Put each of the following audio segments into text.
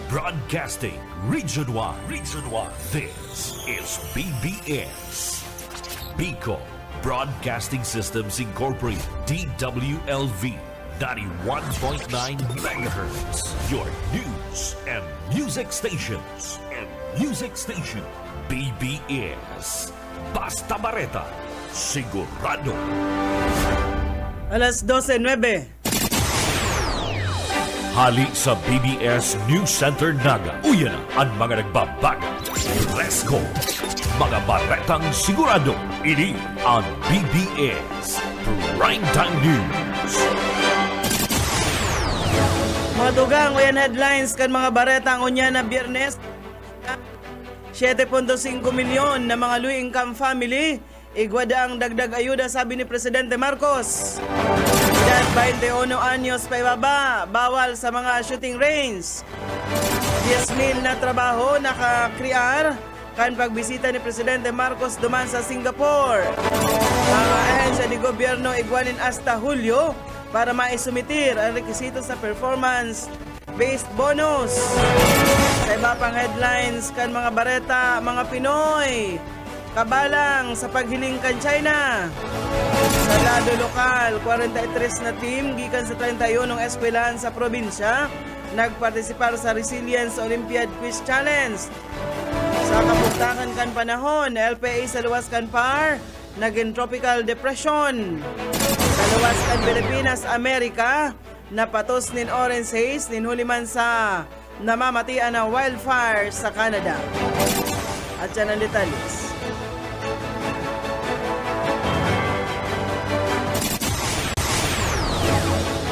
Broadcasting Region 1. Region 1. This is BBS. Bicol Broadcasting Systems Incorporated. DWLV 91.9 MHz. Your news and music stations. BBS. Basta Bareta. Sigurado. Alas 12:09. Hali sa BBS News Center Naga. Uyan na ang mga nagbabaga. Let's go! Mga baretang sigurado. Ini ang BBS Primetime News. Mga dugang, uyan headlines kan mga baretang unya na Biyernes. 7.5 milyon na mga low-income family. Igwada ang dagdag ayuda, sabi ni Presidente Marcos. Edad 21 anyos pa ibaba, bawal sa mga shooting range. 10,000 na trabaho nakakrear kan pagbisita ni Presidente Marcos duman sa Singapore. Mga ahensya ni gobyerno igwanin hasta Hulyo para maisumitir ang rekisito sa performance-based bonus. Sa iba pang headlines kan mga bareta, mga Pinoy kabalang sa paghiling kan China. Sa lado lokal, 43 na team gikan sa 31 eskwelahan sa probinsya nagpartisipar sa Resilience Olympiad Quiz Challenge. Sa kapugtakan kan panahon, LPA sa luwas kan PAR naging tropical depression. Sa luwas kan Pilipinas, Amerika, napatos nin orange haze nin huliman sa namamatian na wildfire sa Canada. At yan ang detalles.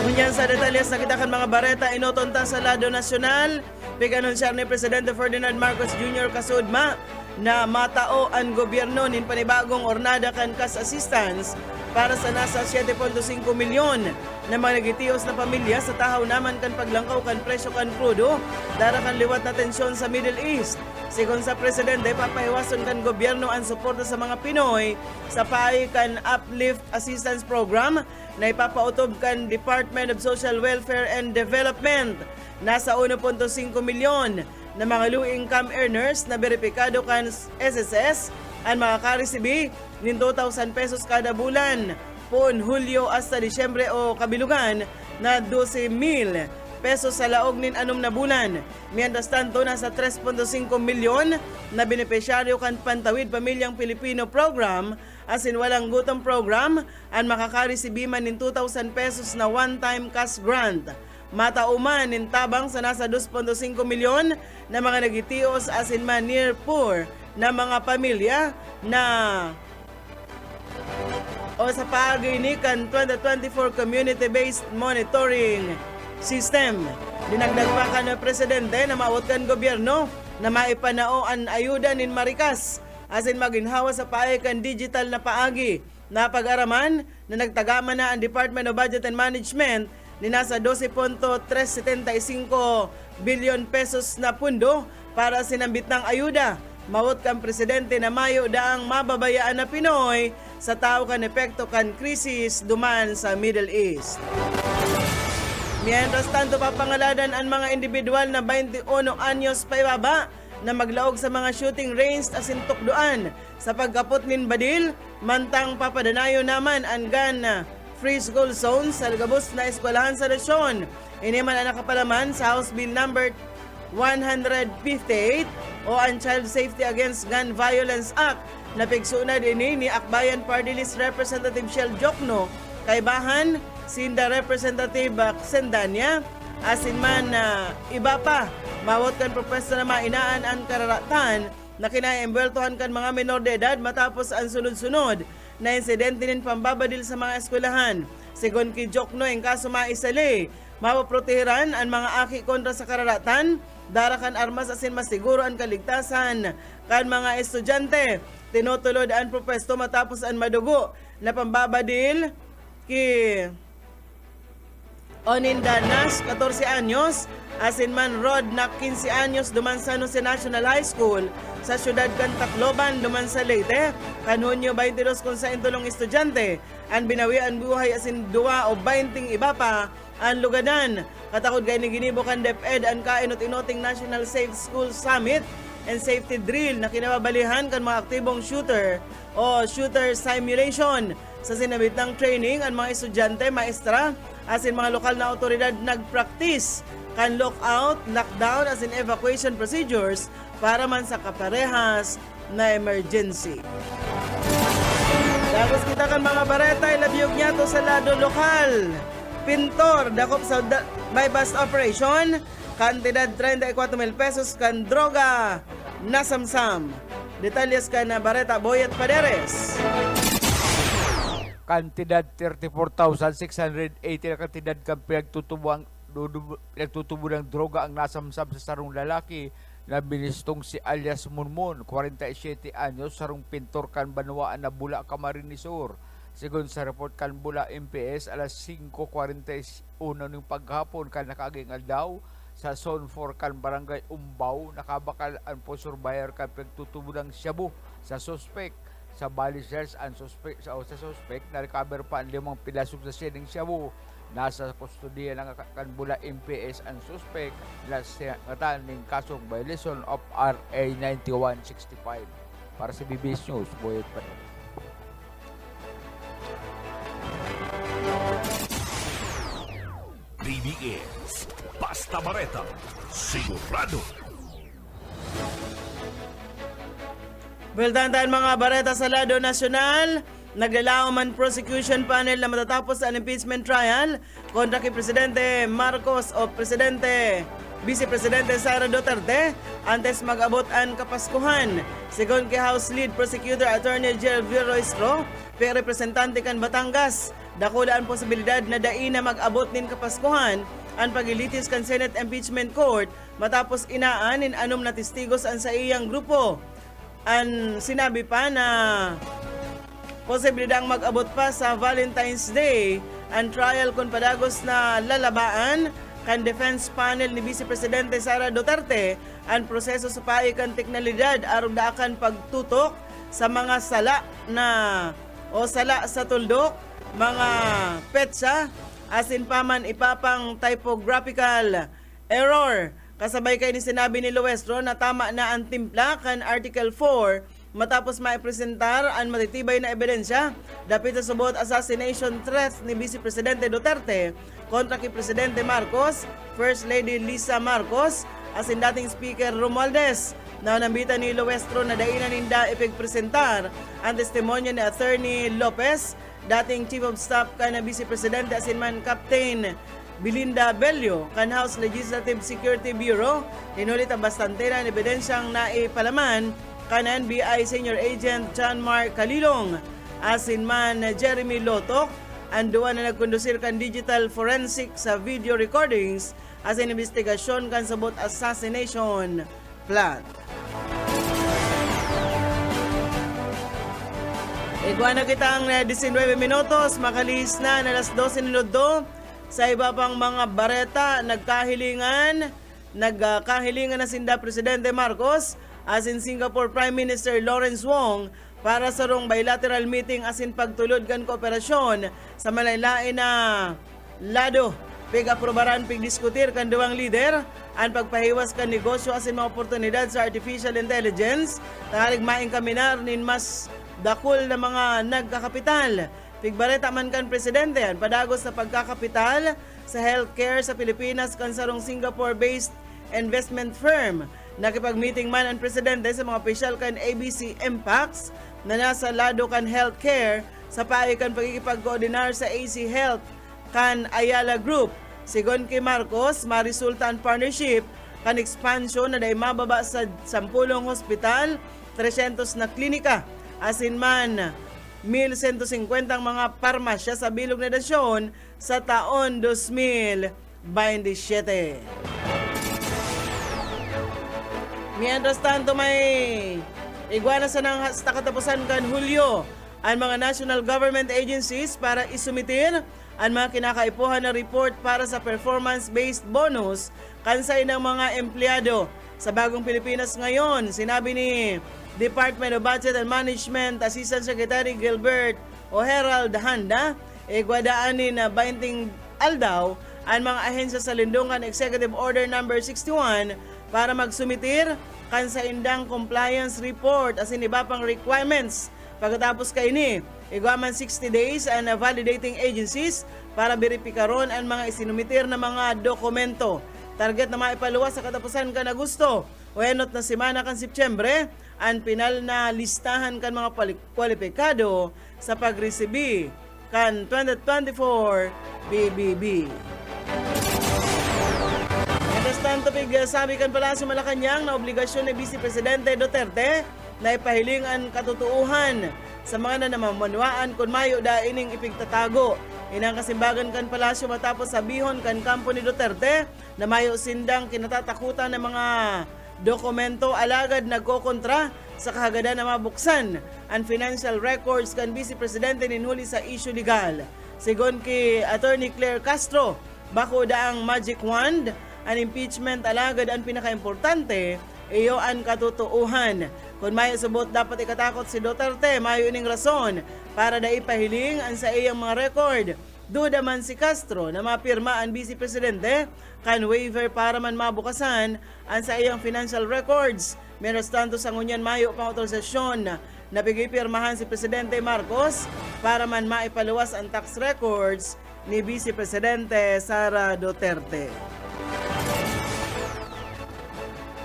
Ngunyan sa detalyas na kita kan mga bareta inotonta sa lado nasyonal, pig-anunsyar ni Presidente Ferdinand Marcos Jr. kasudma na matao ang gobyerno nin panibagong ornada kan cash assistance para sa nasa 7.5 milyon na mga nagitios na pamilya sa tahaw naman kan paglangkaw kan presyo kan krudo dara kan liwat na tensyon sa Middle East. Sigon sa Presidente, papahiwason kan gobyerno ang suporta sa mga Pinoy sa paay kan Uplift Assistance Program na ipapautob kan Department of Social Welfare and Development. Nasa 1.5 milyon na mga low-income earners na beripikado kan SSS ang makaka-receive ng 2,000 pesos kada bulan pon Hulyo hasta Disyembre o kabilugan na 12,000 pesos sa laog nin anom na bulan. Mientras tanto, nasa 3.5 milyon na benepisyaryo kan Pantawid Pamilyang Pilipino Program asin walang gutom program ang makaka-receive man nin 2,000 pesos na one-time cash grant. Matauman nin tabang sa nasa 2.5 milyon na mga nagitios asin man near poor na mga pamilya na o sa pag-inikan 2024 Community-Based Monitoring System. Dinagdag pa ka ng Presidente na maawat kan gobyerno na maipanao ang ayuda nin Marikas asin maginhawa sa paaykan digital na paagi na pag-araman na nagtagama na ang Department of Budget and Management ni nasa 12.375 billion pesos na pundo para sinambit ng ayuda. Mawot kang Presidente na mayo daang mababayaan na Pinoy sa tao kan epekto kan krisis duman sa Middle East. Mientras tanto, papangaladan ang mga individual na 21 anyos pa ibaba na maglaog sa mga shooting range asin tukduan sa pagkapot nin badil, mantang papadanayo naman ang gun free school zone sa gabos na eskwelahan sa nasyon. Iniman ang nakapalaman sa House Bill number 158 o ang Child Safety Against Gun Violence Act na pigsunad ini ni Akbayan Party List Representative Shell Jokno kay bahan sinda Representative Sendanya asin man iba pa mawot kan propesta na mainaan ang kararatan na kinaiembeltohan kan mga menor de edad matapos ang sunod-sunod na insidente nin pambabadil sa mga eskwelahan. Sigon ki Jokno, ang kaso maisali, mapaprotehiran ang mga aki kontra sa kararatan, darakan armas asin masiguro ang kaligtasan kan mga estudyante. Tinutulod ang propesto matapos ang madugo na pambabadil ki Oninda Nash, 14 anyos, asin man Rod na 15 anyos duman sa San Jose National High School sa syudad kan Tacloban duman sa Leyte. Kanunyo 22 kung sa intulong estudyante ang binawi ang buhay asin 2 o 20 iba pa ang lugadan. Katakod kay ni ginibo kan DepEd ang kainot-inoting National Safe School Summit and Safety Drill na kinababalihan kan mga aktibong shooter o shooter simulation. Sa sinabit ng training, ang mga estudyante, maestra, as in mga lokal na otoridad nag-practice kan lockout, lockdown, as in evacuation procedures para man sa kaparehas na emergency. Tapos kita kan mga bareta, ilabiyog niya to sa lado lokal. Pintor, dakop sa bypass operation, kantidad 34,000 pesos kan droga nasamsam. Detalyes ka na bareta, Boyet Paderes. Kantidad 34,680 na kantidad kan pinagtutubo ng droga ang nasamsam sa sarong lalaki na binistong si alias Munmun, 47 anyos, sarong pintor kan Banwaan na Bula, Camarines Sur. Sigon sa report kan Bula MPS, alas 5:41 ng paghapon kan nakaging aldaw sa Zone 4 kan Barangay Umbaw, nakabakal ang po surveyor kan pinagtutubo ng shabu sa suspect. Sa Bali Search ang suspect sa suspect na recover pa ang 5 pilasog sa sining shabu. Nasa kustodiya ng Kanbula MPS ang suspect na singatan ng kasong violation of RA 9165. Para sa BBS News, Boyet pa. BBS Basta Bareta, sigurado. Beldantan mga bareta sa lado nasyonal, naglalaw man prosecution panel na matatapos ang impeachment trial kontra kay Presidente Marcos o Vice Presidente Sara Duterte antes mag-abot ang Kapaskuhan. Sigon kay House Lead Prosecutor Attorney Gerald Roistro, kay representante kan Batangas, dakula ang posibilidad na daina mag-abot nin Kapaskuhan ang pagilitis kan Senate Impeachment Court matapos inaan in anom na testigos ang sa iyang grupo. Ang sinabi pa na posibilidad mag-abot pa sa Valentine's Day ang trial kung padagos na lalabaan kan defense panel ni Vice Presidente Sara Duterte ang proseso sa paikan teknalidad aron daakan pagtutok sa mga sala sa tuldok, mga petsa, asin paman ipapang typographical error. Kasabay kay ni sinabi ni Luestro na tama na ang timpla kan Article 4 matapos maipresentar ang matitibay na ebidensya dapit sa subot assassination threat ni Vice Presidente Duterte kontra kay Presidente Marcos, First Lady Lisa Marcos, asin dating Speaker Romualdez. Na nambitan ni Luestro na dainan ninda ipigpresentar ang testimonya ni Attorney Lopez, dating Chief of Staff kan Vice Presidente asin man Captain Belinda Bello kan House Legislative Security Bureau, inulit ang bastante na ebidensyang naipalaman kan NBI Senior Agent John Mark Calilong, asin man Jeremy Lotok, ang duwa na nagkondusir kan digital forensic sa video recordings asin investigasyon kan sabot assassination plot. Igwa na kitang 19 minutos, makalis na alas 12 minuto. Sa iba pang mga bareta, nagkahilingan na sinda Presidente Marcos asin Singapore Prime Minister Lawrence Wong para sa rong bilateral meeting asin pagtulod kan kooperasyon sa malaylain na lado. Pig-aprobaran pig-diskutir kan duwang lider ang pagpahiwas kan negosyo asin mga oportunidad sa artificial intelligence taharig maing kaminar nin mas dakol na mga nagkakapital. Pigbareta man kan presidente ang padagos sa pagkakapital sa healthcare sa Pilipinas kan sarong Singapore-based investment firm. Nakipag-meeting man ang presidente sa mga opisyal kan ABC Impacts na nasa lado kan healthcare sa paay kan pagkikipag-koordinar sa AC Health kan Ayala Group. Sigon kay Marcos, marisulta ang partnership kan expansion na day mababa sa 10 hospital, 300 na klinika, asin man 1,150 mga parmasya sa bilog na nasyon sa taon 2027. Mientras tanto may igwana sa nang hasta katapusan kan Hulyo ang mga national government agencies para isumitir ang mga kinakaipuhan na report para sa performance-based bonus kansay ng mga empleyado. Sa bagong Pilipinas ngayon, sinabi ni Department of Budget and Management Assistant Secretary Gilbert O. Herald Handa, igwadaanin na 20 aldaw ang mga ahensya sa Lindungan Executive Order number 61 para magsumitir kan sa indang compliance report as in iba pang requirements. Pagkatapos kay ini, igwaman 60 days ang validating agencies para beripikaron ang mga isinumitir na mga dokumento. Target na maipaluwas sa katapusan kan Agosto o enot na semana kan Setyembre ang pinal na listahan kan mga kwalipikado sa pagresibi kan 2024 BBB. Mientras tanto, sabi kan pala sa Malacanang na obligasyon ni Vice Presidente Duterte na ipahiling ang katutuuhan sa mga nanamamanwaan kung mayo daining ipigtatago. Inang kasimbagan kan palasyo matapos sabihon kan kampo ni Duterte na mayo sindang kinatatakutan ng mga dokumento alagad nagkokontra sa kahagadan na mabuksan ang financial records kan Vice Presidente ninhuli sa issue legal. Sigon kay Attorney Claire Castro, bako daang magic wand, ang impeachment alagad ang pinakaimportante, iyo ang katutuuhan. Kung mayo subot dapat ikatakot si Duterte, mayo ining rason para da ipahiling ang sa iyang mga record. Duda man si Castro na mapirma ang Vice Presidente kan waiver para man mabukasan ang sa iyang financial records. Menos tanto sa ngunyan mayo pang autorisasyon na pigipirmahan si Presidente Marcos para man maipaluwas ang tax records ni Vice Presidente Sara Duterte.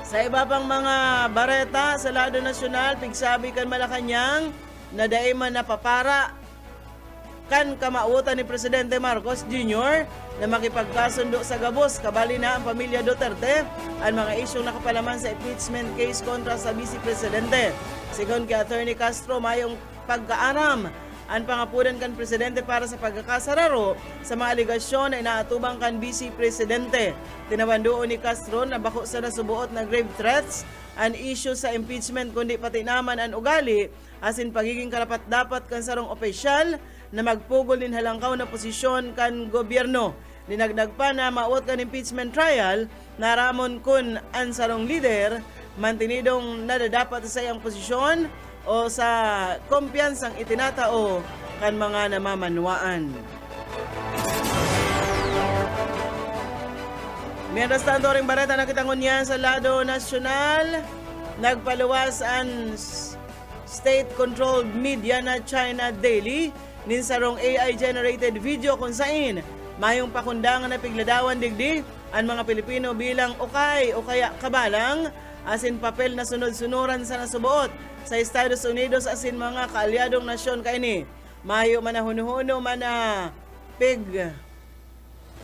Sa iba pang mga bareta sa lado nasyonal, pigsabi kan Malacanang na daay man napapara kan kamautan ni Presidente Marcos Jr. na makipagkasundo sa gabos kabali na ang pamilya Duterte ang mga isyong nakapalaman sa impeachment case kontra sa Vice Presidente. Sigon kay Attorney Castro, mayong pagkaaram ang pangapunan kan Presidente para sa pagkakasararo sa mga aligasyon na inaatubang kan Vice Presidente. Tinabandoon ni Castro na bako sa nasubuot na grave threats ang issue sa impeachment kundi pati naman ang ugali asin pagiging karapat-dapat kan sarong opisyal na magpugol din halangkaw na posisyon kan gobyerno. Dinagdag pa na maawat kan impeachment trial na ramon kun ang sarong leader mantinidong nadadapat sa iyang posisyon o sa kumpiyansang itinatao kan mga namamanwaan. Mientras tanto ring bareta na kitangon niya sa lado nasyonal, nagpaluwas ang state-controlled media na China Daily nin sarong AI-generated video kung saan mayong pakundangan na pigladawan digdi ang mga Pilipino bilang ukay o kaya kabalang asin papel na sunod-sunuran sa nasubuot sa Estados Unidos asin mga kaalyadong nasyon kaini. Mayo man na hunuhuno man na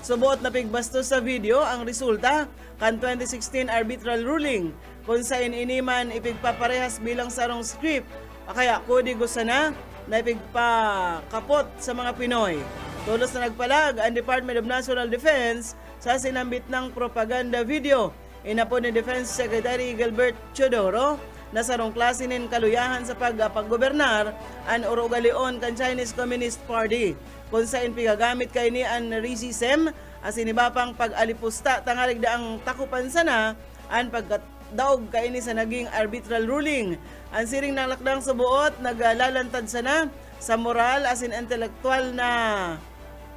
subuot na pigbastos sa video ang resulta kan 2016 arbitral ruling kung saan iniman ipigpaparehas bilang sarong script kaya kodigo sana na ipigpakapot sa mga Pinoy. Tulos na nagpalag ang Department of National Defense sa sinambit ng propaganda video. Inapon ni Defense Secretary Gilbert Chodoro na sarong klase nin kaluyahan sa paggobernar ang urugalion kan Chinese Communist Party. Kung saan pigagamit kay ni ang RISISM as inibapang pag-alipusta tangalig daang takupan sana ang pagdaog kay ni sa naging arbitral ruling. Ang siring nalakdang subuot naglalantad sana sa moral as in intellectual na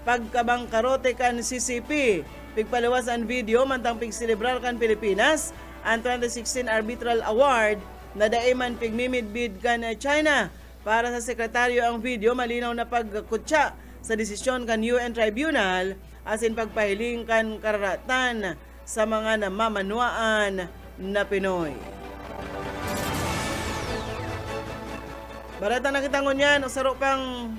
pagkabangkarote kan CCP. Pigpaluwas ang video mantang pigselebrar kan Pilipinas ang 2016 Arbitral Award na daiman pigmimidbid kan China. Para sa sekretaryo ang video malinaw na pagkutsa sa desisyon kan UN Tribunal asin pagpahiling kan kararatan sa mga namamanwaan na Pinoy. Barata na kitangon yan o saro pang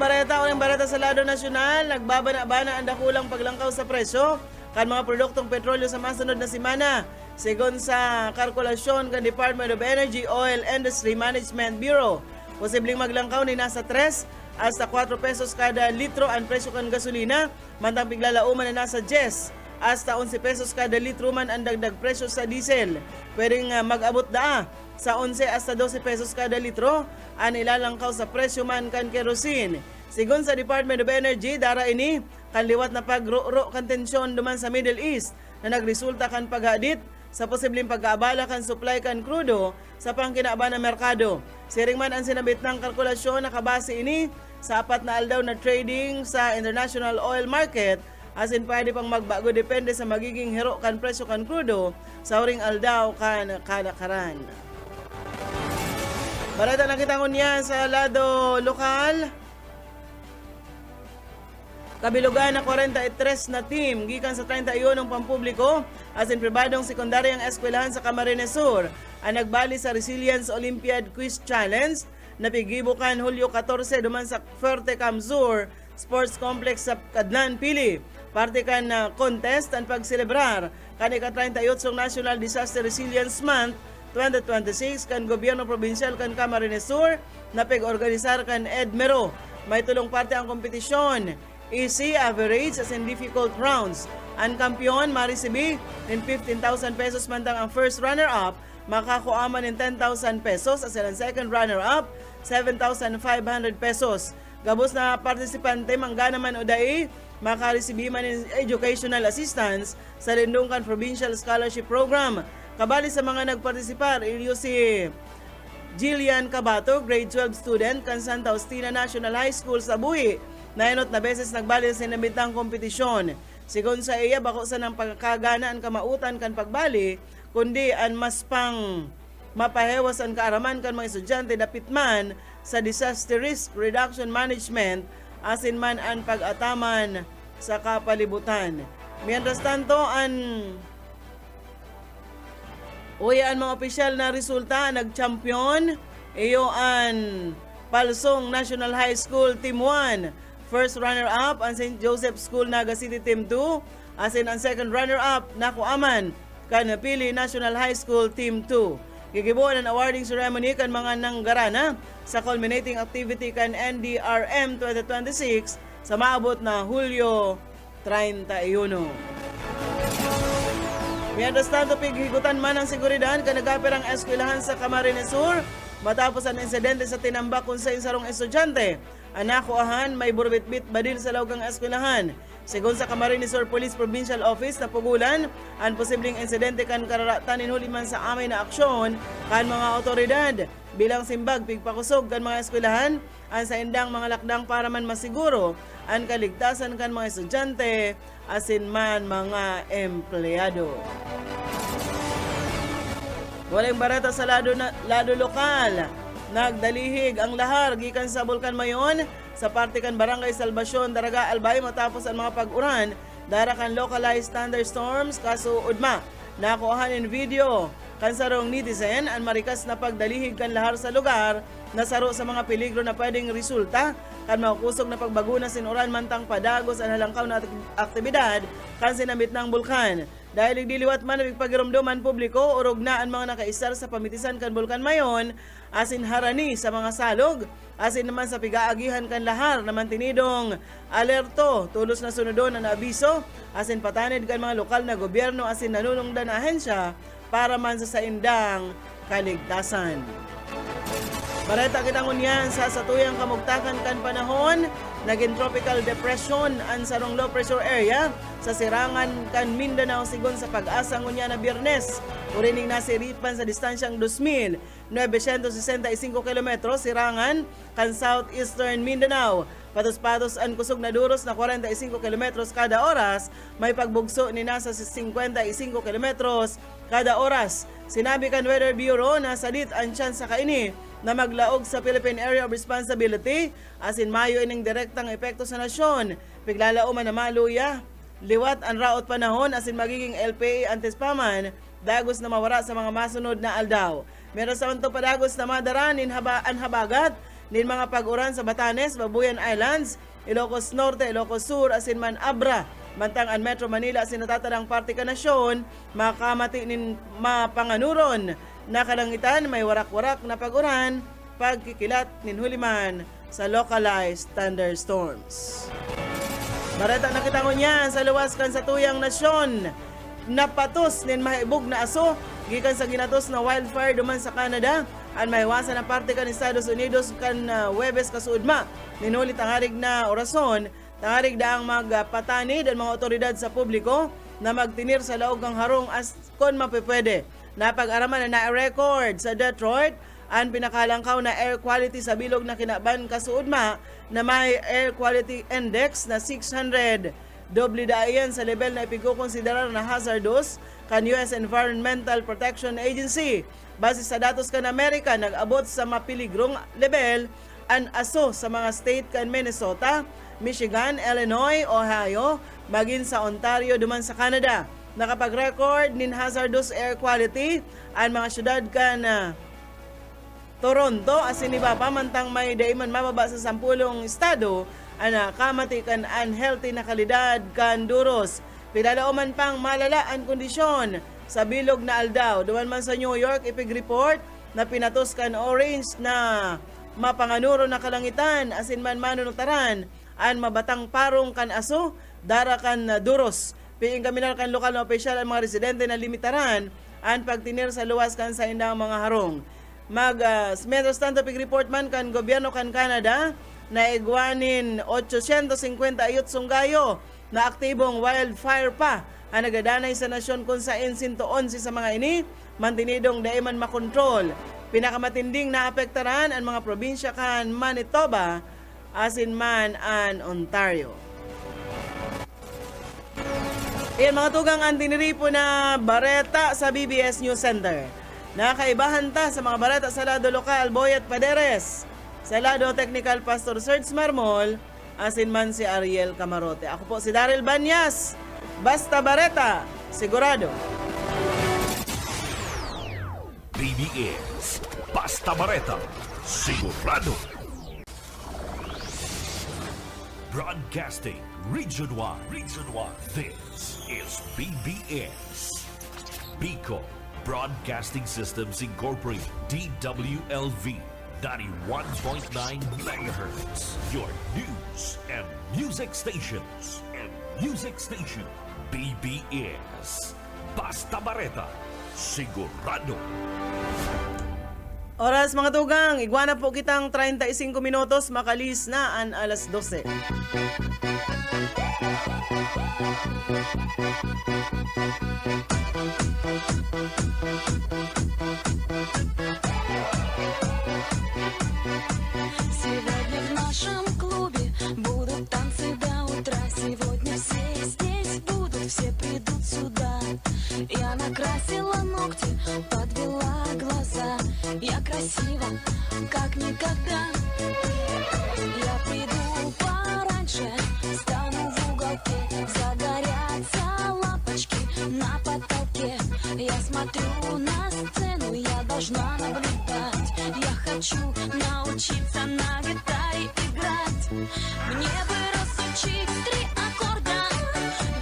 bareta o yung bareta sa lado nasyonal, nagbabana-bana ang dakulang paglangkaw sa presyo kan mga produktong petrolyo sa masunod na semana. Sigon sa kalkulasyon kan Department of Energy Oil Industry Management Bureau, posibleng maglangkaw ni nasa 3 hasta 4 pesos kada litro ang presyo kan gasolina, mantang piglalauman na nasa 10 hasta 11 pesos kada litro man ang dagdag presyo sa diesel. Pwedeng mag-abot da sa 11 hasta 12 pesos kada litro ang ilalangkaw sa presyo man kan kerosene. Sigon sa Department of Energy, dara ini kan liwat na pagro kan tensyon duman sa Middle East na nagresulta kan paghadit sa posibleng pagkaabala kan supply kan krudo sa pangkinaaban ng merkado. Siring man ang sinabit ng kalkulasyon na kabase ini sa apat na aldaw na trading sa international oil market, as in pwede pang magbago depende sa magiging hero kan presyo kan krudo sa uring aldaw kan kalakaran. Balita na kita niya sa lado lokal. Kabilugan na 43 na team gikan sa 31 ng pampubliko as in pribadong sekundaryang eskwelahan sa Camarines Sur ang nagbali sa Resilience Olympiad Quiz Challenge na pigibukan Hulyo 14 duman sa Fuerte Camzur Sports Complex sa Kadlan, Pili. Parte kan na contest ang pagselebrar kan ika-38 National Disaster Resilience Month 2026 kan gobyerno probinsyal kan Camarines Sur na pig-organisar kan EDMERO. May tulong parte ang kompetisyon. Easy, average, as in difficult rounds. Ang kampiyon, marisibi ng 15,000 pesos mantang ang first runner-up, makakuaman ng 10,000 pesos as in ang second runner-up, 7,500 pesos. Gabos na partisipante, mangga naman o dai, makarisibi man ng educational assistance sa Lindungkan Provincial Scholarship Program. Kabali sa mga nagpartisipar, iliyo si Jillian Cabato, grade 12 student kan Santa Faustina National High School sa Buhi. Nainot na beses nagbali sa sinabitang kompetisyon. Sigon sa iya, bako sa ng pagkagana ang kamautan kan pagbali, kundi ang mas pang mapahewas ang kaaraman kan mga estudyante dapit man sa disaster risk reduction management asin man ang pag-ataman sa kapalibutan. Mientras tanto, ang mga opisyal na resulta, nag-champion, iyo ang Palsong National High School Team 1. First runner-up ang St. Joseph School Naga City Team 2. As in ang second runner-up, nakuaman kan Pili National High School Team 2. Gigibuan ang awarding ceremony kan mga nanggarana sa culminating activity kan NDRM 2026 sa maabot na Hulyo 31. Mientras tanto, pighigutan man ang seguridad kan nagapirang eskwelahan sa Camarines Sur matapos ang insidente sa tinambak kung sa sarong estudyante. Anakuahan, may burbitbit badil sa lawgang eskwelahan. Sigon sa Camarines Sur Police Provincial Office na pugulan, ang posibleng insidente kan kararatan inhuli man sa amay na aksyon kan mga otoridad. Bilang simbag, pigpakusog kan mga eskwelahan, ang sa indang mga lakdang para man masiguro ang kaligtasan kan mga estudyante, asin man mga empleyado. Walang barata sa lado lokal. Nagdalihig ang lahar gikan sa Bulkan Mayon sa parte kan Barangay Salvacion, Daraga, Albay matapos ang mga pag-uran dara kan localized thunderstorms kaso udma. Nakuhaan in video kan sarong netizen ang marikas na pagdalihig kan lahar sa lugar na saro sa mga peligro na pwedeng resulta kan makusog na pagbaguna sinuran mantang padagos ang halangkaw na aktibidad kan sinamit ng bulkan. Dahil igdiliwat man ang pagirumduman publiko, urog na ang mga nakaisar sa pamitisan kan Bulkan Mayon, asin harani sa mga salog, asin naman sa pigaagihan kan lahar na mantinidong alerto, tulos na sunodon na abiso, asin patanid kan mga lokal na gobyerno, asin nanunungdan na ahensya para man sa saindang kaligtasan. Bareta kita ngunyan sa satuyang kamugtakan kan panahon, naging tropical depression ang sarong low pressure area sa sirangan kan Mindanao sigon sa pag-asa ngunyan na Biyernes. Urining nasiripan sa distansyang 2,965 km sirangan kan southeastern Mindanao. Patos-patos ang kusog na duros na 45 km kada oras, may pagbugso ni nasa 55 km kada oras. Sinabi kan Weather Bureau na salit ang chance sa kaini na maglaog sa Philippine Area of Responsibility asin mayo ining direktang epekto sa nasyon. Piglalao man na maluya, liwat ang raot panahon asin magiging LPA antes paman, dagos na mawara sa mga masunod na aldaw. Meron sa manto padagos na madaranin ang habagat nin mga pag-uran sa Batanes, Babuyan Islands, Ilocos Norte, Ilocos Sur, asin man Abra, mantang ang Metro Manila asin natatadang parte ka nasyon, makamati nin mapanganuron na kalangitan may warak-warak na pag-uran, pagkikilat nin huliman sa localized thunderstorms. Bareta na kita niyan sa luwas kan sa tuyang nasyon, napatos nin mahibog na aso, gikan sa ginatos na wildfire duman sa Canada, ang mahiwasan na parte kan Estados Unidos kan Webes kasuudma. Ninuli tangarig na orason, tangarig da ang magpatanid ang mga otoridad sa publiko, na magtinir sa laog ng harong as kon mapipwede. Napag-araman na na-record sa Detroit ang pinakalangkaw na air quality sa bilog na kinaban kasuudma na may air quality index na 600. Doble daayan sa level na ipigkukonsiderar na hazardous kan US Environmental Protection Agency. Base sa datos kan Amerika, nag-abot sa mapiligrong level ang aso sa mga state kan Minnesota, Michigan, Illinois, Ohio, maging sa Ontario duman sa Canada. Nakapag-record nin hazardous air quality ang mga syudad kan Toronto, asin iba pa mantang may daiman mababa sa 10 estado ana kamati kan unhealthy na kalidad kan duros. Pidalauman pang malala ang kondisyon sa bilog na aldaw. Duman man sa New York ipig-report na pinatos kan orange na mapanganuro na kalangitan asin man manunutaran an mabatang parong kan aso dara kan duros. Piing kaminar kan lokal na opisyal ang mga residente na limitaran ang pagtinir sa luwas kan sa indang mga harong. Metro Stanto report man kan gobyerno kan Canada na igwanin 858 sunggayo na aktibong wildfire pa ang nagadanay sa nasyon kung sa 111 sa mga ini mantinidong daiman makontrol. Pinakamatinding naapektaran ang mga probinsya kan Manitoba asin man an Ontario. Iyan mga tugang ang tiniripo na bareta sa BBS News Center. Nakaibahan ta sa mga bareta sa lado lokal, Boyet Paderes. Sa lado technical, Pastor Serge Marmol. Asin man si Ariel Camarote. Ako po si Daryl Banyas. Basta bareta, sigurado. BBS Basta Bareta, sigurado. Broadcasting Region 1. This is BBS. Bicol Broadcasting Systems Incorporated, DWLV, 91.9 megahertz. Your news and music stations. BBS. Basta Bareta, sigurado. Oras mga tugang, igwana po kitang 35 minutos, makalis na ang alas 12. Сегодня в нашем клубе будут танцы до утра. Сегодня все здесь будут, все придут сюда. Я накрасила ногти, подвела глаза. Я красива, как никогда. Я приду пораньше, стану в уголке. Загорятся лампочки на потолке. Я смотрю на сцену, я должна наблюдать. Я хочу научиться на гитаре играть. Мне бы разучить 3 аккорда.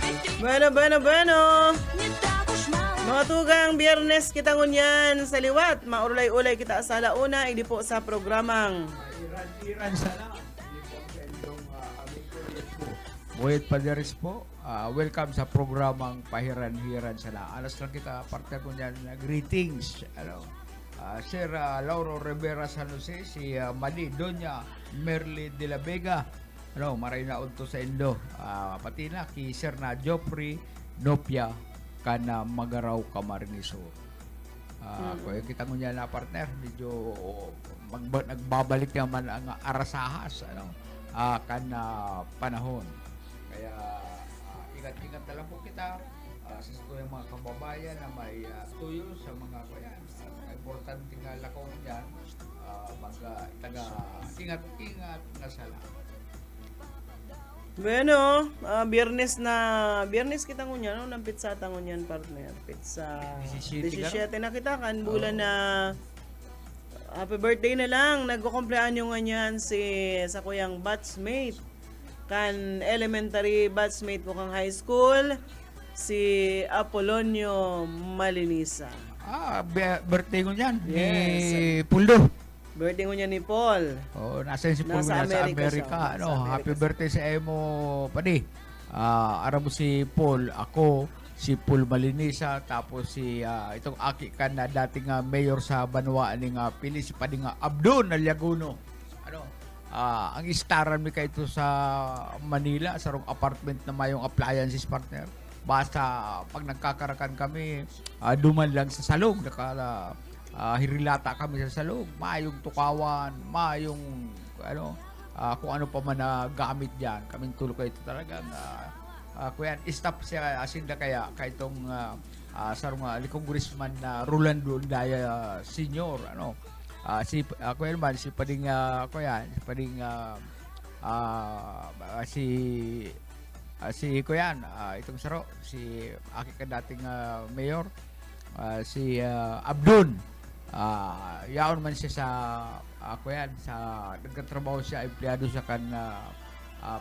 Ведь 3 Bueno. не так уж мало. Mga tugang, biyernes kita ngunyan sa liwat. Maurulay-ulay kita sa launa, hindi po sa programang Iran sana. Hindi po sa inyong aming kulit po. Boyet Paderes po. Welcome sa programang Pahiran-Hiran sana. Alas lang kita, partner ko niyan. Greetings. Sir Lauro Rivera San Jose, si Mali Doña Merly de la Vega. Maray na unto sa Indo. Pati na ki Sir na Joffrey Nopia kana Magaraw Camarines Sur. Kaya kita mo niya na partner, medyo nagbabalik naman ang arasahas kana panahon. Kaya ingat-ingat na lang po kita sa yung mga kababayan na may tuyo sa mga kayan. Importante nga lakaw dyan, ingat-ingat na sala. Bueno, biyernes kita ngunyan, ng pizza ta ngunyan partner. Pizza 17 na kita kan bulan na happy birthday na lang. Nagko-kumpleanyo ngunyan sa kuyang batchmate. Kan elementary batchmate ko kang high school, si Apolonio Malinisa. Birthday ko niyan. Yes. Ni Puldo. Birthday ngunyan ni Paul. Nasa si Paul Nasa sa Amerika Amerika. siya. Nasa Amerika Happy siya. birthday sa emo, padi. Aram mo si Paul, ako, si Paul Malinisa, tapos si itong aki kan na dating mayor sa Banwa ning pili si padi nga Abdon Aliaguno. Ang istaran mi kay ito sa Manila sa rong apartment na mayong appliances partner. basta pag nagkakarakan kami, duman lang sa salog, hirilata kami sa salog, maayong tukawan, maayong kung ano pa man na gamit diyan. Kaming tulo ko ito talagang kuyan stop siya asin na kaya itong sarong congressman na Rolando Daya Senior si kuyan man si pading kuyan pading si kuyan itong saro si aki ka dating mayor si Abdon yaon man siya sa kuyan sa nagtatrabaho siya empleyado sa kan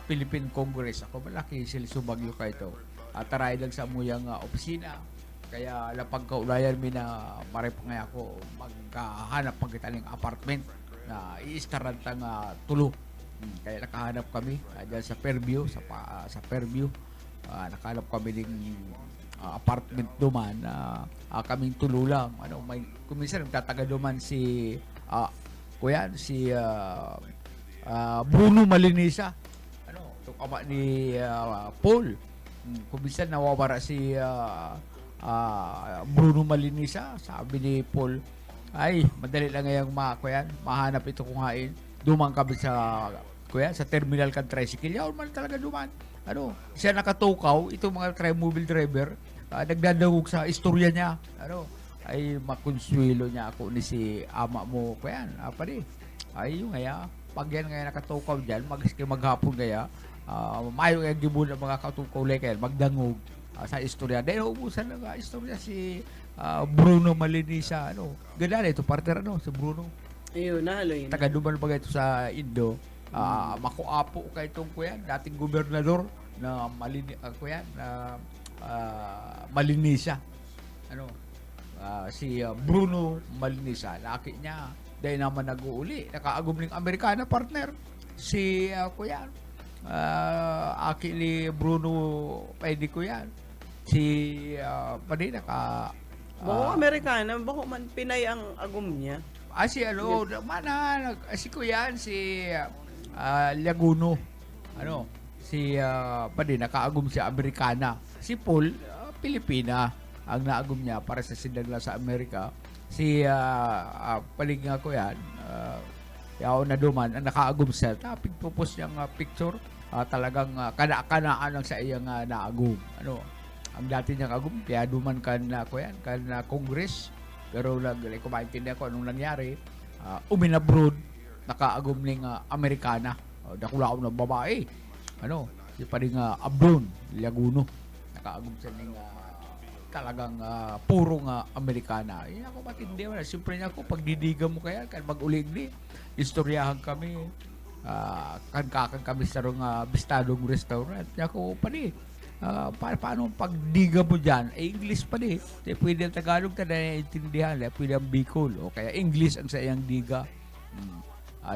Philippine Congress. Ako malaki sila sumagyo ka ito. Taray lang sa amuyang opisina. Kaya lapag kaulayan mi na marip nga ako magkahanap pag kita ng apartment na iistaran tang tulo. Kaya nakahanap kami dyan sa Fairview, sa Fairview. Nakahanap kami ng apartment duman kaming tulo lang. May kuminsan nagtataga duman si kuyan si Bruno Malinisa. Ama ni Paul. Kuminsan nawawara si Bruno Malinisa. Sabi ni Paul, ay, madali lang ngayang mahanap ito kung hain. Dumang kami sa terminal kan tricycle. Yaon man talaga duman. Siya nakatukaw, itong mga tri-mobile driver, nagdadawog sa istorya niya. Ay makonsuelo niya ako ni si ama mo pare. Ay yung ngaya, pag yan ngaya nakatukaw dyan, maghapon ngaya, mayo yung gibon ng mga katukaw kaya magdangog sa istorya. Dahil ubusan na istorya si Bruno Malinisa. Ganda ito, partner si Bruno. Ayun, nahaloy. Taga-duman ba ito sa Indo. Makuapo ka itong kuyan, dating gobernador na Malinisa. Si Bruno Malinisa, laki niya. Dahil naman nag-uuli, nakaagum ng Amerikana partner. Si kuyan, aki ni Bruno pwede ko yan. Si pwede bako Amerikana, bako man Pinay ang agum niya. Si si kuyan, si Laguno. Si pwede nakaagum siya Amerikana. Si Paul, Pilipina ang naagum niya para sa sinagla sa Amerika. Si palig nga ko yan, yaw na duman, ang nakaagum siya. Tapos pupos niyang picture, talagang kana-kanaan lang sa iyang naagum. Ang dati niyang agum, kaya duman kan Congress. Pero kung maintindihan ko anong nangyari, uminabroad, nakaagum ng Amerikana. Dakula ako ng babae. Si paling Abdon, Laguno. Nakaagum siya ng talagang purong Amerikana. Ako matindi mo na. Siyempre niya ako, pagdidigan mo kaya, kan mag-ulig ni, istoryahan kami, kan kami sa bistadong restaurant. Ako, pali, paano pagdiga mo dyan? English pali. Pwede ang Tagalog na naiintindihan. Pwede ang Bicol. O kaya English ang sa iyang diga.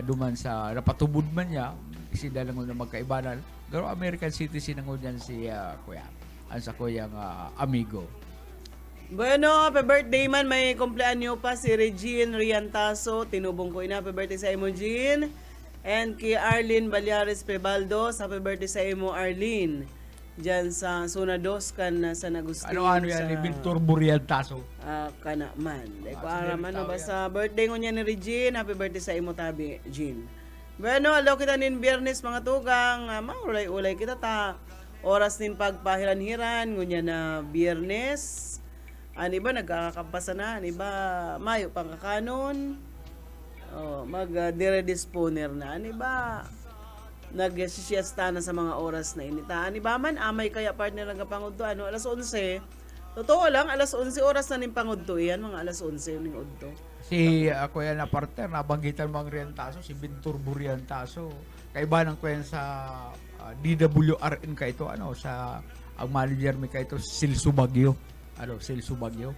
Duman sa napatubod man niya, sila lang na magkaibanan. Pero American citizen ang dyan si kuya. Ang sa kuyang amigo. Bueno, happy birthday man. May kumpleanyo pa si Regine Riantaso. Tinubong ko ina. Happy birthday sa imo, Jean. And kay Arlene Balyares Prebaldos. Happy birthday sa imo, Arlene. Diyan sa Zona 2 kan sa Nagustin. Ano yan? Victor Buriantaso. Kana man. Dahil ko aram basta birthday ko niya ni Regine. Happy birthday sa imo, tabi, Jean. Bueno, alaw kita nin Biyernes mga tugang. Maulay-ulay kita ta. Oras nin pagpahiran-hiran. Ngunya na Biyernes. Ani ba nagkakapasa na? Ani ba mayo pang kakanon? Mag-dire-disponer na. Ani ba nagsisiyasta na sa mga oras na inita? Ani ba man amay kaya partner nagapangudto? Alas 11. Totoo lang, alas 11 oras na ning pangudto yan. Mga alas 11 ning udto. Si ako yan na partner, nabanggitan mo ang Riantaso, si Victor Buriantaso. Kaiba ng kwen sa DWRN ka ito, sa ang manager mi ka ito, Silso Bagyo. Silso Bagyo.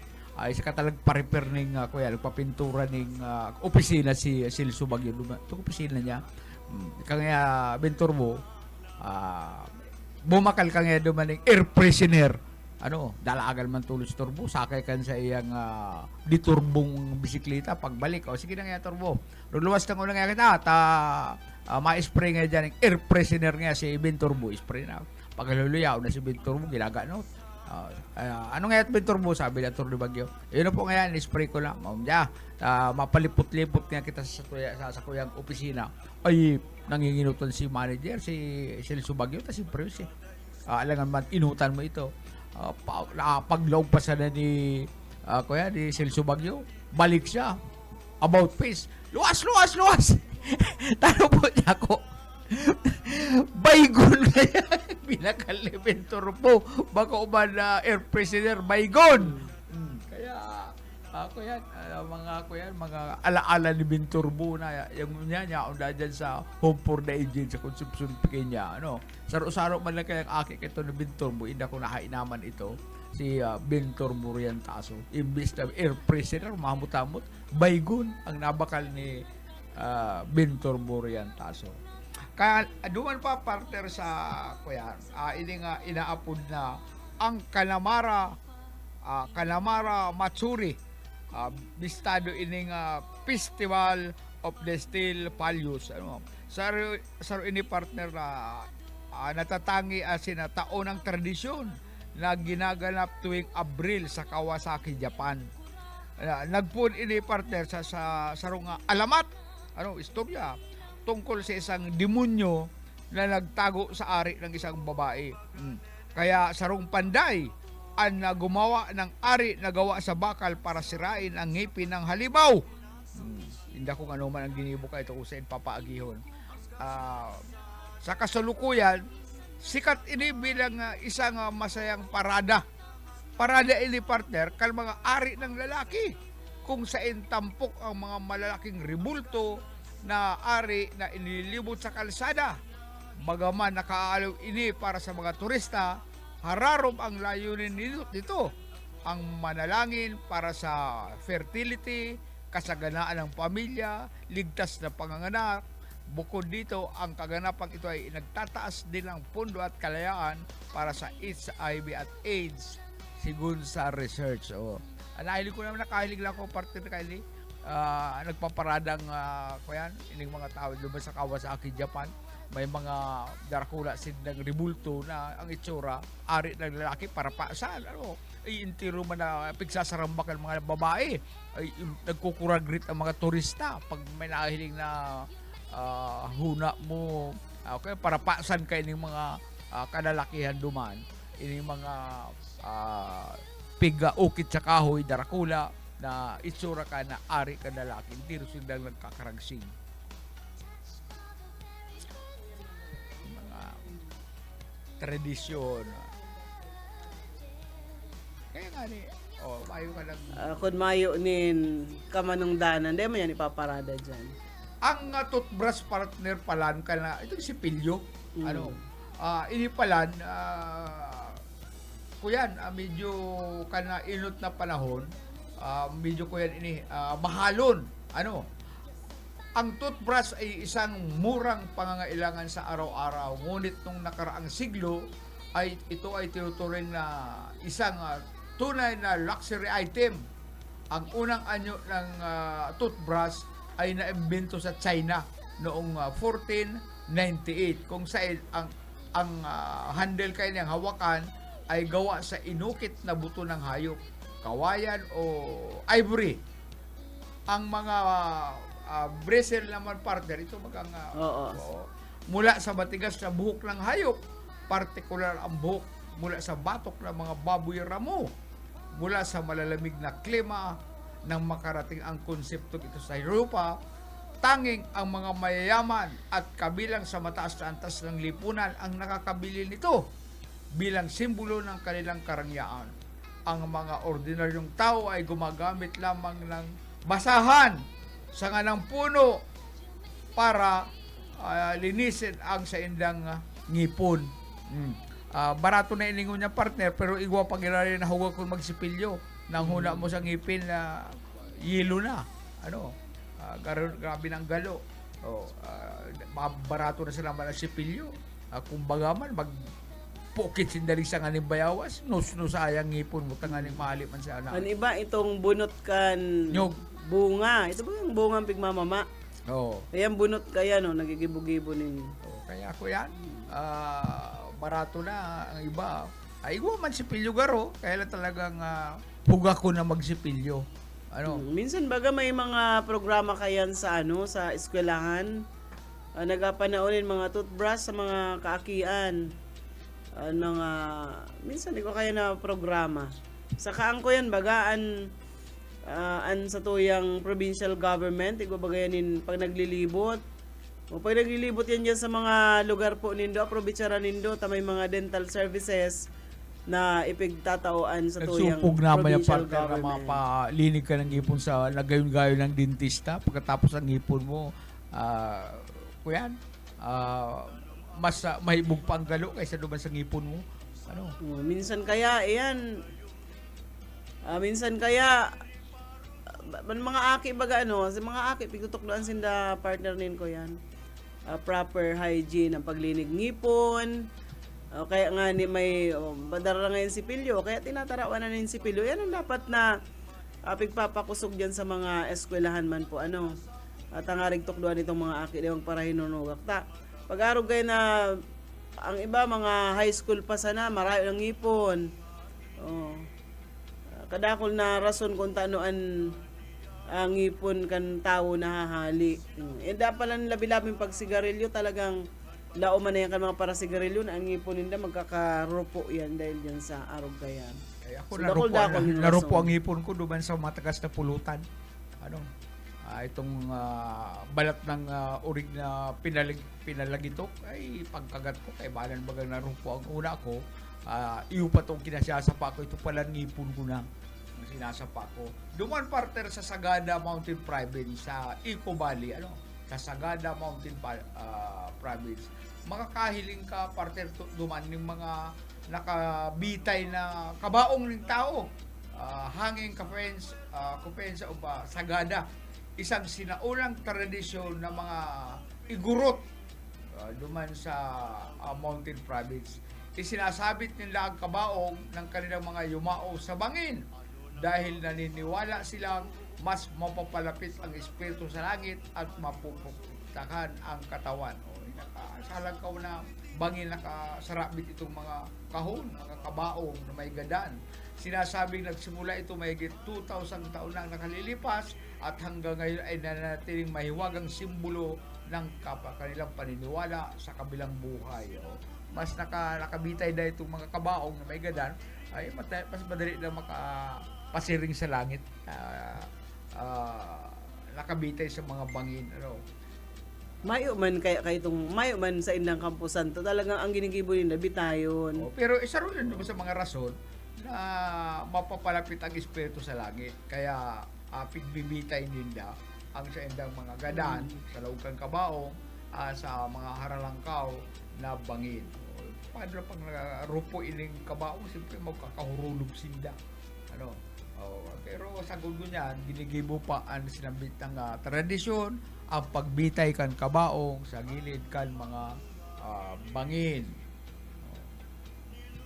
Isa ka talag pa-repair ng nagpapintura ng opisina si Silso Bagyo. Ito opisina niya. Kaya bentor mo, bumakal ka nga duman ng air freshener. Dalagal man tulos turbo, sakay kan sa iyang diturbong bisikleta pagbalik. Sige na nga turbo. Luluwas na ko na nga kita ma-spray nga dyan ng air freshener nga si Ben Turbo. Spray na. Pag luluyaw na si Ben Turbo, ginaganot. Ano nga yung turbo? Sabi na turbo bagyo. Yun na po ngayon, spray ko lang. Mapalipot-lipot nga kita sa kuyang opisina. Ay, nanginginutan si manager, si Celso Bagyo, tapos si Prius alangan man, inutan mo ito. Paglaog pa sana ni Celso Bagyo, balik siya. About face. Luwas! Tano po niya ako. Baygon kaya pinaka-elementor po baka uman na air prisoner baygon. Kaya mga alaala ni Binturbo na yung niya onda dyan sa home for the aged sa consumption niya saro-saro man lang kayang aki ito ni Binturbo hindi ko nakainaman ito si Binturbo riyan taso imbis na air prisoner mahamot-hamot baygon ang nabakal ni Binturbo riyan taso. Kaya duman pa partner sa ini nga inaapod na ang Kanamara Matsuri bistado ini nga Festival of the Steel Values saro ini partner na natatangi asin na taon ng tradisyon na ginaganap tuwing Abril sa Kawasaki, Japan. Nagpun ini partner sa sarong alamat istorya tungkol sa isang demonyo na nagtago sa ari ng isang babae. Kaya sarong panday ang gumawa ng ari na gawa sa bakal para sirain ang ngipin ng halimaw. Hindi ko ano man ang ginibo ka ito usain papaagihon. Sa kasalukuyan, sikat ini bilang isang masayang parada. Parada ini partner kal mga ari ng lalaki kung saan tampok ang mga malalaking rebulto na ari na inilibot sa kalsada. Bagaman nakaalaw ini para sa mga turista, hararom ang layunin nito ang manalangin para sa fertility, kasaganaan ng pamilya, ligtas na panganganak. Bukod dito, ang kaganapang ito ay nagtataas din ng pundo at kalayaan para sa HIV at AIDS sigun sa research. Nahilig ko naman nakahilig lang ko partner Kylie. Nagpaparadang ining mga tao doon sa Kawasaki, Japan. May mga darakula ng rebulto na ang itsura ari ng lalaki para paasal iintiro man na pigsasarambakan mga babae ay nagkukuragrit ang mga turista pag may nahiling na huna mo para paasan kay ning mga kalalakihan duman ining mga piga ukit sa kahoy darakula na itsura ka na ari ka lalaki, hindi rin silang nagkakaragsing. Mga tradisyon. Kaya nga mayo ka lang. Kung mayo nin kamanungdanan, di mo yan ipaparada dyan. Ang toothbrush partner palan ka na, ito si Pilyo. Ini palan, kuyan, medyo ka na inot na panahon, medyo ko yan ini mahalon. Ang toothbrush ay isang murang pangangailangan sa araw-araw. Ngunit nung nakaraang siglo ay ito ay tinuturing na isang tunay na luxury item. Ang unang anyo ng toothbrush ay naimbento sa China noong 1498 kung saan ang handle kayo niyang hawakan ay gawa sa inukit na buto ng hayop, kawayan o ivory. Ang mga bristle naman partner, ito mula sa matigas na buhok ng hayop, partikular ang buhok mula sa batok ng mga baboy ramo, mula sa malalamig na klima nang makarating ang konsepto ito sa Europa, tanging ang mga mayayaman at kabilang sa mataas na antas ng lipunan ang nakakabili nito bilang simbolo ng kanilang karangyaan. Ang mga ordinaryong tao ay gumagamit lamang ng basahan sa nganang puno para linisin ang saindang ngipon. Barato na iningon niya partner, pero igwa pag ilari na huwag kung magsipilyo nang huna mo sa ngipin na yelo na. Grabe ng galo. Barato na sila man ang sipilyo. Kung bagaman, pukit sindali sa nganing bayawas, sayang ngipon mo, tanganing mahali man sa anak. Ang iba, itong bunot kan Nyog. bunga. Ito ba yung bungang pigmamama? Ayan, bunot kaya, nagigibo-gibo ninyo. Kaya ko yan, barato na ang iba. Ay, iwa man sipilyo garo. Kaya lang talagang puga ko na magsipilyo. Ano? Minsan baga may mga programa kayan sa sa eskwelahan. Nagapanaunin mga toothbrush sa mga kaakian. Mga minsan di ko kaya na programa. Saka ko yan bagaan sa tuyang provincial government, igo bagayanin pag naglilibot. O pag naglilibot yan dyan sa mga lugar po nindo, probinsya nindo, may mga dental services na ipigtatauan sa tuyang Nagsupog naman yung provincial partner na government. mapalinig ka ng ngipon sa nagayon-gayon ng dentista. Pagkatapos ang ngipon mo, kuyan, mas mahibog pa ang galo kaysa duman sa ngipon mo. Ano? Minsan kaya, minsan kaya, mga aki baga sa mga aki, pigutukloan sinda partner nin ko yan. Proper hygiene ang paglinig ngipon. Kaya nga ni may badara ngayon si Pilyo, kaya tinatarawan na nin si Pilyo. Yan ang dapat na pigpapakusog dyan sa mga eskwelahan man po. At ang aring tukluan itong mga aki diwang para hinunugak ta. Pag-arog kayo na ang iba mga high school pa sana, marayo ng ngipon. Kadakol na rason kung tanuan ang ngipon kan tao na hahali. Dapat lang labi-labing pag sigarilyo talagang lauman na yan kan mga para sigarilyo na ang ngipon nila magkakarupo yan dahil yan sa arog kayan. Ay, ako So, dakol yung narupo rason. ang ngipon ko duman sa mga tagas na pulutan. Ano? Itong balat ng urig na pinalagitok ay pagkagat ko kay balan bagang narupo ang una ko. Iyo pa itong kinasasapa ko. Ito pala ngipon ko na ang sinasapa ko. Duman partner sa Sagada Mountain Province sa Eco Valley. Sa Sagada Mountain Province. Makakahiling ka partner duman ng mga nakabitay na kabaong ng tao. Hanging kapensa o ba Sagada. Isang sinaunang tradisyon ng mga igurot duman sa Mountain Province. Isinasabit nila ang kabaong ng kanilang mga yumao sa bangin dahil naniniwala silang mas mapapalapit ang espiritu sa langit at mapupuktakan ang katawan. Nakasalang ka na bangin nakasarabit itong mga kahon, mga kabaong na may gadan. Sinasabing nagsimula ito mahigit 2,000 taon nang nakalilipas at hanggang ngayon ay nanatiling mahiwagang simbolo ng kanilang paniniwala sa kabilang buhay. Mas nakabitay na itong mga kabaong na may gadan ay mas madali na makapasiring sa langit. Nakabitay sa mga bangin. Mayo man sa indang kampusan to talagang ang ginigibo nila bitayon. Pero isa rin naman sa mga rason na mapapalapit ang espiritu sa langit. Kaya pigbibitay nila ang sa indang mga gadan, sa laugang kabaong, sa mga haralangkaw na bangin. Paano pag rupo ining kabaong, siyempre magkakahurulog sinda. Pero sa gulo niyan, ginigibo pa ang sinabit ng tradisyon, ang pagbitay kan kabaong sa gilid kan mga bangin.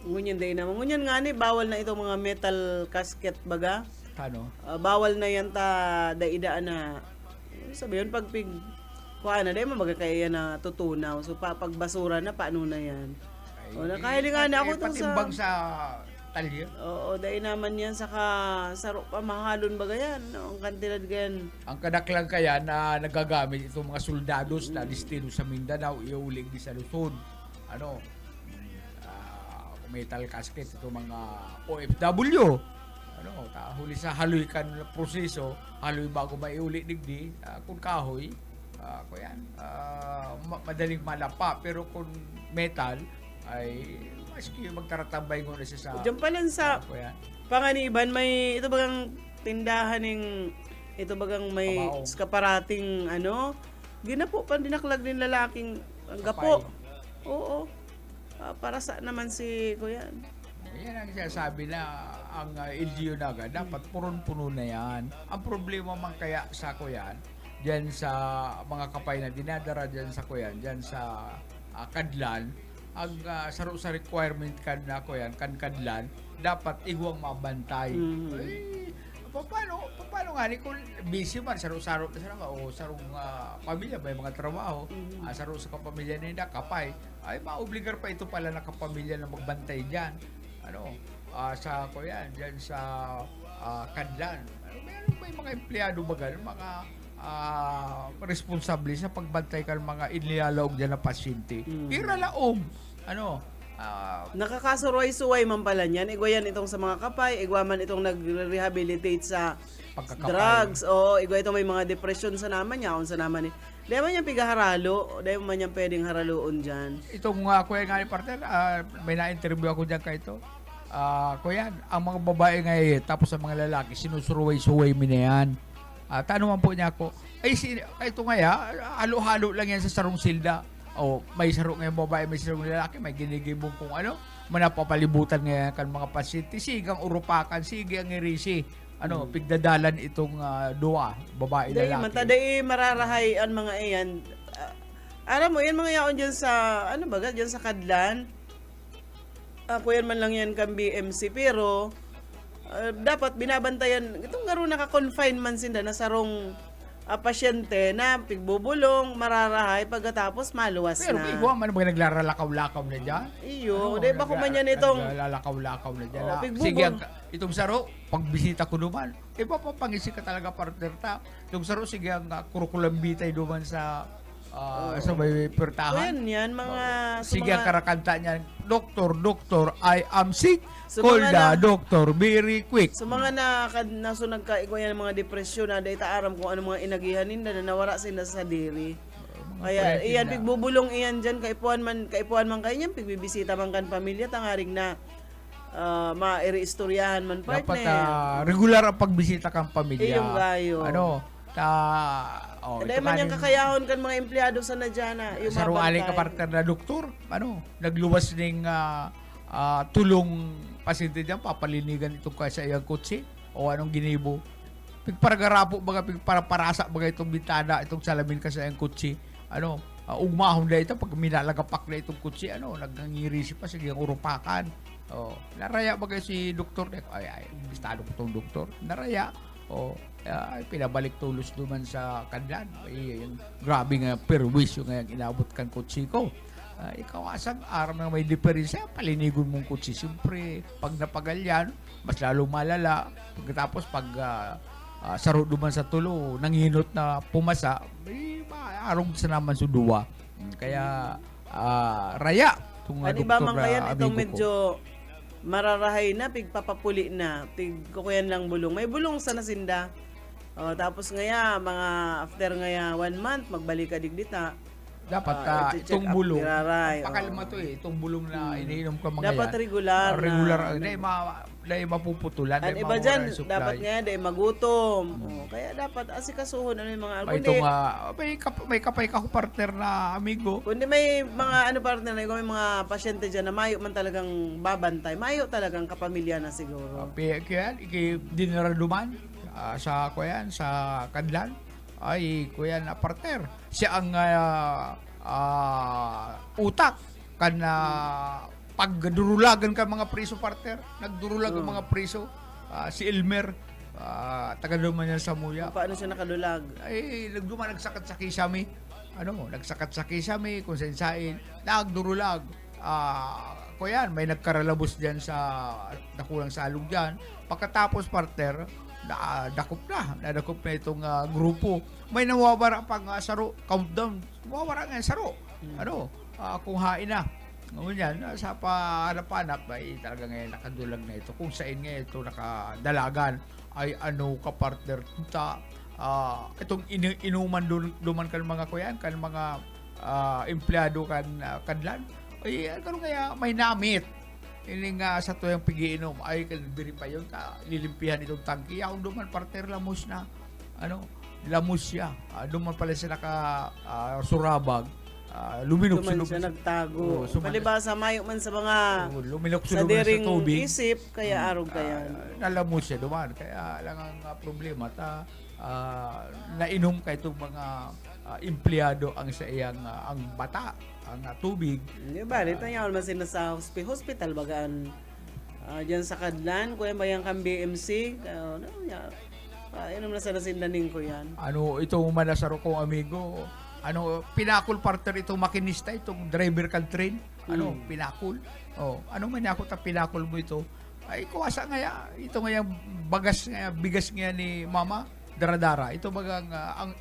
Ngunyan day naman. Ngunyan nga ni, bawal na itong mga metal casket baga. Bawal na yan daidaan na, sabi yun, pag kuha na, dahil magkakaya na tutunaw. So, pag basura na, paano na yan? Nakahilingan na ako itong patimbang sa talye. Oo, dahil naman yan sa pamahalon baga yan. Ang kantilad ganyan. Ang kadaklang kaya na nagagamit itong mga soldados na destino sa Mindanao, iuling di sa Luzon. Metal casket, itong mga OFW. Huli sa haloy kan proseso, haloy bago maiuli digdi, kung kahoy, madaling malapa. Pero kung metal, ay maski magtaratambay na siya sa... Diyan pala sa Panganiban, may ito bagang tindahan ito bagang may kabaong. skaparating ginapo pa dinaklag din lalaking ang gapo. Oo. Para sa naman si Kuya. Yan ang sinasabi na ang LGU Naga, dapat puron-puno na yan. Ang problema man kaya sa Kuyan, dyan sa mga kapay na dinadara dyan sa Kuyan, dyan sa Kadlan, ang sa requirement kan na Kuyan, kan Kadlan, dapat igwang mabantay. Paano nga ni kung busy man saro-saro o sarong pamilya may mga trabaho, saro sa kapamilya nila kapay ay maobligar pa ito pala na kapamilya na magbantay diyan. sa kuyan diyan sa Kanlan. Meron may mga empleyado bagal, mga responsable sa pagbantay kan mga inilalaog diyan na pasyente. Iralaom. Nakakasuroy-suway man pala niyan. Igwa yan itong sa mga kapay, igwa man itong nag-rehabilitate sa Pagkakapay. drugs, o igwa itong may mga depression sa naman niya, sa naman ni. Dahil man niyang pigaharalo, dahil man niyang pwedeng haraloon dyan. Itong kuya nga ni partner, may na-interview ako diyan kay ito. Kuya, ang mga babae ngayon, tapos ang mga lalaki, sinusuruway-suway mo na yan. Tanungan po niya ako, ito nga halo-halo lang yan sa sarong silda. May saro ngayon babae, may sarong lalaki, may ginigibong kung manapapalibutan ngayon kan mga pasyente. Sigang urupakan, sige ang irisi. Pigdadalan itong dua, babae, Dahil lalaki. man, taday mararahay ang mga iyan. Alam mo, yan mga yaon dyan sa, dyan sa Kadlan. Ako yan man lang yan kang BMC, pero dapat binabantayan, itong garo naka-confine man sinda na sarong pasyente na pigbubulong, mararahay, pagkatapos maluwas Pero na. ikaw man mga naglaralakaw-lakaw na dyan. Iyo, di ba kuman yan itong Naglalakaw-lakaw na dyan. pigbubong. Sige, itong saro, pagbisita ko naman, iba pa pangisi ka talaga partner ta. Itong saro, sige, ang kurukulambitay naman sa may O pertahan. yan, mga Sige, ang karakanta niyan, Doktor, I am sick. So, Call mga the na- doctor very quick. sa mga nasunag ka igwa yan mga depresyon na dahil taaram kung ano mga inagihan nila na nawara sila sa diri. Kaya pwede iyan na. pigbubulong iyan diyan kaipuan man kayo pigbibisita man kan pamilya tangaring na maireistoryahan man Dapat partner. regular ang pagbisita kang pamilya. Iyong gayo. Dahil man yung kakayahon kan mga empleyado sa nadyana. Yung sa rualing ka partner na doktor, nagluwas ning tulong pasyente diyan, papalinigan itong kaya sa iyang kotse o anong ginibo. Pigparagarapo baga, pigparaparasa baga itong bintana, itong salamin ka sa iyang kotse. Ugmahon na ito, pag minalagapak na itong kotse, nagngangirisi pa, sige ang urupakan. Naraya baga si doktor, istado ko itong doktor, naraya. Pinabalik tulos duman sa Kanlan. Grabe nga perwisyo nga yung inabot kan kotse ko. Ikaw asang aram na may diferensya, palinigon mong kutsi. Siyempre, pag napagal yan, mas lalo malala. Pagkatapos, pag saro duman sa tulo, nanginot na pumasa, arong sa naman suduwa. Kaya, raya. Ano ba man kaya itong medyo mararahay na, pigpapapuli na, kukuyan lang bulong. May bulong sa nasinda. Tapos ngaya, mga after ngaya 1 month, magbalik ka digdita. Dapat i-check itong up, bulong, iraray, pakalma to itong bulong na iniinom ka mga Dapat yan. regular. Regular, na. dahil mapuputulan. Ang dahil iba mawawala dyan, yung supply. dapat nga dahil magutom. Kaya dapat asikasuhon yung mga May kundi, itong, may kapay ka ko partner na amigo. kundi may mga partner na may mga pasyente dyan na mayo man talagang babantay. Mayo talagang kapamilya na siguro. Kaya dinaraduman sa kuyan sa Kanlan ay kuyan na partner. Siya ang utak kan pagdurulagan ka mga preso partner. Nagdurulag ang mga preso. Si Elmer taga naman yan sa Muya. Paano siya nakadulag? Ay nagsakat sa kisame. Nagsakat sa kisame kung saan nagdurulag. Kuyan, may nagkaralabos diyan sa nakulang salog diyan. Pagkatapos partner, nadakop na itong grupo. May nawawara pang saro, countdown. Nawawara nga yung saro. Kung hain na. Ngayon sa pahanap-hanap ay talaga ngayon nakadulag na ito. Kung saan nga ito nakadalagan ay ka partner itong inuman duman kan mga kuyan, kan mga empleyado kan Kanlan. Ay karon kaya may namit. Ini nga sa tuyang pigiinom ay kalbiri pa yun lilimpihan itong tangki. Yaon duman partner lamos na. Lamos siya. Duman pala siya surabag. Luminok Duman siya nagtago. Palibasa mayo man sa mga luminok sa sa dering tubig. isip, kaya arog kaya. Nalamos siya duman. Kaya lang ang problema nainom ka itong mga empleyado ang sa iyang ang bata, ang tubig. Di ba? Dito niya man sila sa hospital bagaan. Diyan sa Kadlan, kuya bayang kang BMC. Inom na sa nasindaning ko yan. Itong manasaro kong amigo, pinakul partner itong makinista, itong driver kan train. pinakul. Ano man ako ta pinakul mo ito? Ay kuwasa nga ito nga yung bigas nga ni mama daradara. Ito bagang ang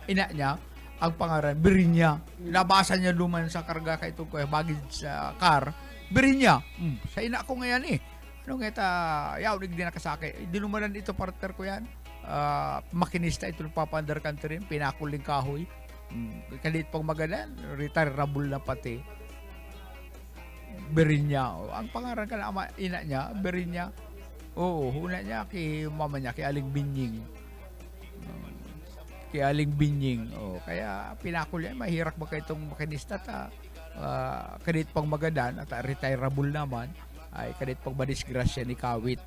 ina niya ang pangaran Birinya. Nabasa niya luman sa karga kay ito ko baggage sa car. Birinya. Sa ina ko ngayon Ano nga ta yaw di na kasake. Dinumanan ito partner ko yan. Makinista ito papandar country rin pinakuling kahoy. Kalit pang magalan retirable na pati. Birinya. Ang pangaran ka na ama ina niya Birinya. Huna niya kay mama niya kay Aling Binying. Kaya pinakul yan mahirap ba kay itong makinista ta kadit pang magadan at retirable naman ay kadit pang madisgrasya ni Kawit.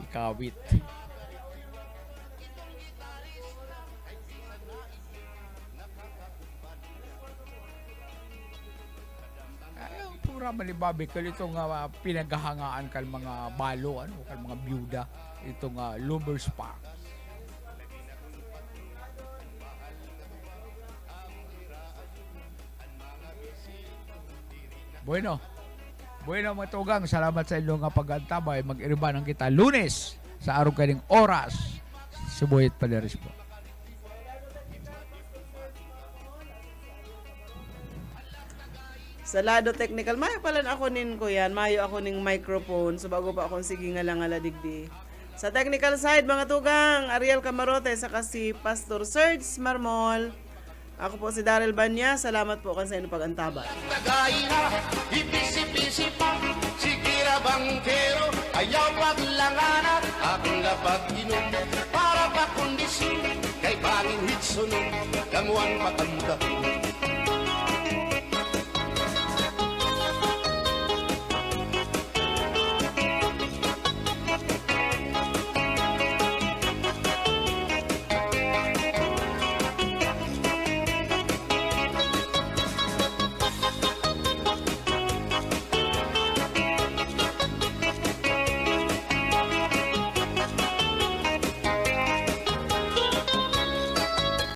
Ikawit. Ay, pura malibabi kal ito nga pinaghahangaan kal mga balo, kal mga byuda. Ito nga Lovers Park. Bueno mga tugang, salamat sa inyong nga pag-antabay. Mag-iribanan kita Lunes sa araw kaning oras. Subuyit Padaris po. Sa lado technical, mayo pala ako nin ko yan. Mayo ako ning microphone. So bago pa akong sige nga lang digdi. Sa technical side, mga tugang, Ariel Camarote, saka si Pastor Serge Marmol. Ako po si Daryl Banya. Salamat po sa inyong pag-antabay. Tagaira, ipisi-pisi pa, sikira bangkero, ayaw paglanganan, akong dapat inom, para pa kondisyon, kay bangin hitsunon, kamuan patanda,